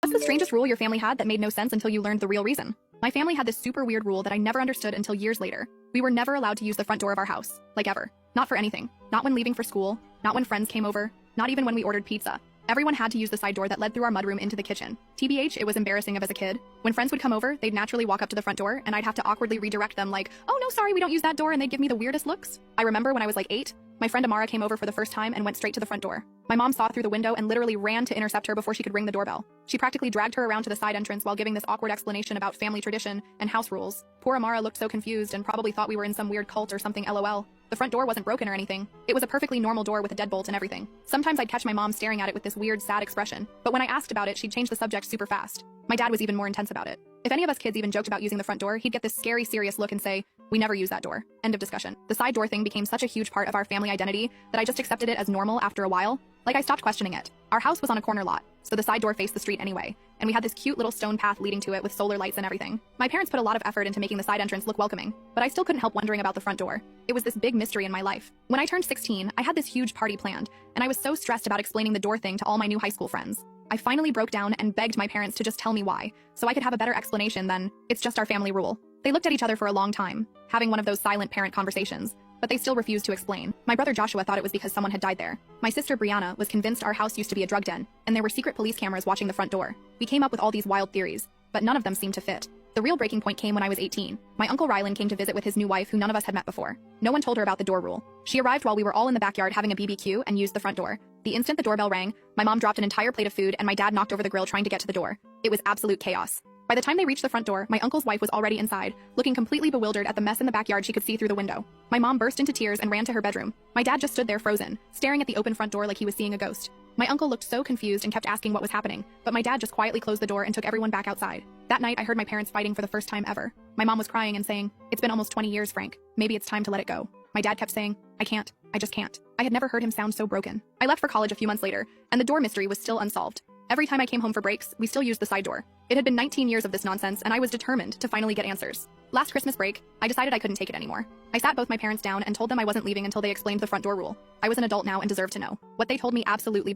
What's the strangest rule your family had that made no sense until you learned the real reason? My family had this super weird rule that I never understood until years later. We were never allowed to use the front door of our house. Like ever. Not for anything. Not when leaving for school. Not when friends came over. Not even when we ordered pizza. Everyone had to use the side door that led through our mudroom into the kitchen. TBH, it was embarrassing as a kid. When friends would come over, they'd naturally walk up to the front door, and I'd have to awkwardly redirect them like, "Oh no, sorry, we don't use that door," and they'd give me the weirdest looks. I remember when I was like 8, my friend Amara came over for the first time and went straight to the front door. My mom saw through the window and literally ran to intercept her before she could ring the doorbell. She practically dragged her around to the side entrance while giving this awkward explanation about family tradition and house rules. Poor Amara looked so confused and probably thought we were in some weird cult or something, lol. The front door wasn't broken or anything. It was a perfectly normal door with a deadbolt and everything. Sometimes I'd catch my mom staring at it with this weird, sad expression, but when I asked about it, she'd change the subject super fast. My dad was even more intense about it. If any of us kids even joked about using the front door, he'd get this scary, serious look and say, "We never use that door." End of discussion. The side door thing became such a huge part of our family identity that I just accepted it as normal after a while. Like, I stopped questioning it. Our house was on a corner lot, so the side door faced the street anyway, and we had this cute little stone path leading to it with solar lights and everything. My parents put a lot of effort into making the side entrance look welcoming, but I still couldn't help wondering about the front door. It was this big mystery in my life. When I turned 16, I had this huge party planned, and I was so stressed about explaining the door thing to all my new high school friends. I finally broke down and begged my parents to just tell me why, so I could have a better explanation than, "It's just our family rule." They looked at each other for a long time, having one of those silent parent conversations, but they still refused to explain. My brother Joshua thought it was because someone had died there. My sister Brianna was convinced our house used to be a drug den, and there were secret police cameras watching the front door. We came up with all these wild theories, but none of them seemed to fit. The real breaking point came when I was 18. My uncle Rylan came to visit with his new wife who none of us had met before. No one told her about the door rule. She arrived while we were all in the backyard having a BBQ and used the front door. The instant the doorbell rang, my mom dropped an entire plate of food and my dad knocked over the grill trying to get to the door. It was absolute chaos. By the time they reached the front door, my uncle's wife was already inside, looking completely bewildered at the mess in the backyard she could see through the window. My mom burst into tears and ran to her bedroom. My dad just stood there frozen, staring at the open front door like he was seeing a ghost. My uncle looked so confused and kept asking what was happening, but my dad just quietly closed the door and took everyone back outside. That night, I heard my parents fighting for the first time ever. My mom was crying and saying, "It's been almost 20 years, Frank. Maybe it's time to let it go." My dad kept saying, "I can't. I just can't." I had never heard him sound so broken. I left for college a few months later, and the door mystery was still unsolved. Every time I came home for breaks, we still used the side door. It had been 19 years of this nonsense, and I was determined to finally get answers. Last Christmas break, I decided I couldn't take it anymore. I sat both my parents down and told them I wasn't leaving until they explained the front door rule. I was an adult now and deserved to know. What they told me absolutely